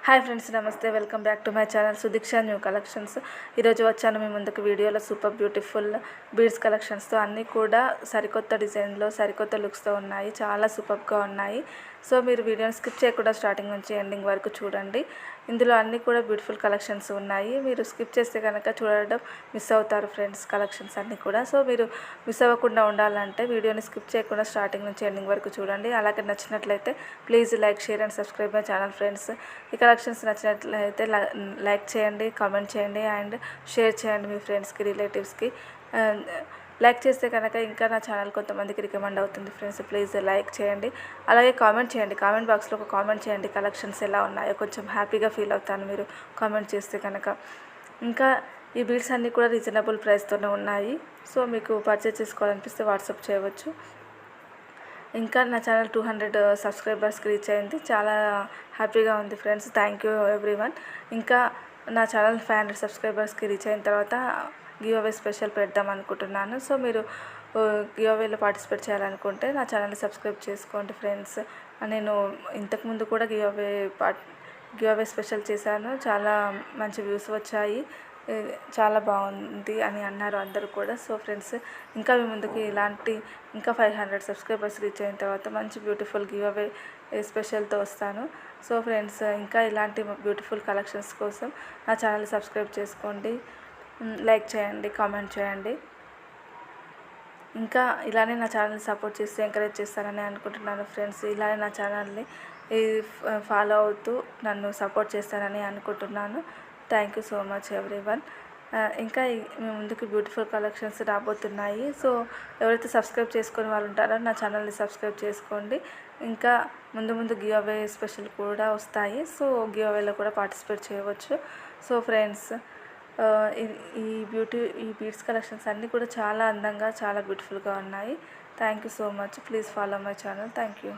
Hi friends, నమస్తే. Welcome back to my channel Sudiksha new collections. ఈరోజు వచ్చాను మీ ముందుకు వీడియోలో సూపర్ బ్యూటిఫుల్ బీడ్స్ కలెక్షన్స్తో. అన్నీ కూడా సరికొత్త డిజైన్లో సరికొత్త లుక్స్తో ఉన్నాయి. చాలా సూపర్గా ఉన్నాయి. సో మీరు వీడియోని స్కిప్ చేయకుండా స్టార్టింగ్ నుంచి ఎండింగ్ వరకు చూడండి. ఇందులో అన్నీ కూడా బ్యూటిఫుల్ కలెక్షన్స్ ఉన్నాయి. మీరు స్కిప్ చేస్తే కనుక చూడడం మిస్ అవుతారు ఫ్రెండ్స్, కలెక్షన్స్ అన్నీ కూడా. సో మీరు మిస్ అవ్వకుండా ఉండాలంటే వీడియోని స్కిప్ చేయకుండా స్టార్టింగ్ నుంచి ఎండింగ్ వరకు చూడండి. అలాగే నచ్చినట్లయితే please like, share and subscribe my channel friends. ఈ కలెక్షన్స్ నచ్చినట్లయితే లైక్ చేయండి, కామెంట్ చేయండి అండ్ షేర్ చేయండి మీ ఫ్రెండ్స్కి, రిలేటివ్స్కి. లైక్ చేస్తే కనుక ఇంకా నా ఛానల్ కొంతమందికి రికమెండ్ అవుతుంది ఫ్రెండ్స్. ప్లీజ్ లైక్ చేయండి, అలాగే కామెంట్ చేయండి. కామెంట్ బాక్స్లో ఒక కామెంట్ చేయండి, కలెక్షన్స్ ఎలా ఉన్నాయో. కొంచెం హ్యాపీగా ఫీల్ అవుతాను మీరు కామెంట్ చేస్తే కనుక. ఇంకా ఈ బీడ్స్ అన్నీ కూడా రీజనబుల్ ప్రైస్తోనే ఉన్నాయి. సో మీకు పర్చేస్ చేసుకోవాలనిపిస్తే వాట్సాప్ చేయవచ్చు. ఇంకా నా ఛానల్ 200 సబ్స్క్రైబర్స్కి రీచ్ అయింది. చాలా హ్యాపీగా ఉంది ఫ్రెండ్స్. Thank you everyone. ఇంకా నా ఛానల్ 500 సబ్స్క్రైబర్స్కి రీచ్ అయిన తర్వాత గివ్ అవే స్పెషల్ పెడదాం అనుకుంటున్నాను. సో మీరు గివ్ అవేలో పార్టిసిపేట్ చేయాలనుకుంటే నా ఛానల్ని సబ్స్క్రైబ్ చేసుకోండి ఫ్రెండ్స్. నేను ఇంతకుముందు కూడా గివ్ అవే స్పెషల్ చేశాను. చాలా మంచి వ్యూస్ వచ్చాయి, చాలా బాగుంది అని అన్నారు అందరూ కూడా. సో ఫ్రెండ్స్, ఇంకా మీ ముందుకి ఇలాంటి ఇంకా 500 సబ్స్క్రైబర్స్ రీచ్ అయిన తర్వాత మంచి బ్యూటిఫుల్ గివ్ అవే స్పెషల్తో వస్తాను. సో ఫ్రెండ్స్, ఇంకా ఇలాంటి బ్యూటిఫుల్ కలెక్షన్స్ కోసం నా ఛానల్ని సబ్స్క్రైబ్ చేసుకోండి, లైక్ చేయండి, కామెంట్ చేయండి. ఇంకా ఇలానే నా ఛానల్ని సపోర్ట్ చేసి ఎంకరేజ్ చేస్తారని అనుకుంటున్నాను ఫ్రెండ్స్. ఇలానే నా ఛానల్ని ఫాలో అవుతూ నన్ను సపోర్ట్ చేస్తారని అనుకుంటున్నాను. Thank you so much everyone. ఇంకా మీ ముందుకు బ్యూటిఫుల్ కలెక్షన్స్ రాబోతున్నాయి. సో ఎవరైతే సబ్స్క్రైబ్ చేసుకుని వాళ్ళు ఉంటారో నా ఛానల్ని సబ్స్క్రైబ్ చేసుకోండి. ఇంకా ముందు గివ్ అవే స్పెషల్ కూడా వస్తాయి. సో గివ్ అవేలో కూడా పార్టిసిపేట్ చేయవచ్చు. సో ఫ్రెండ్స్, ఈ బీడ్స్ కలెక్షన్స్ అన్నీ కూడా చాలా అందంగా, చాలా బ్యూటిఫుల్గా ఉన్నాయి. Thank you so much. Please follow my channel. Thank you.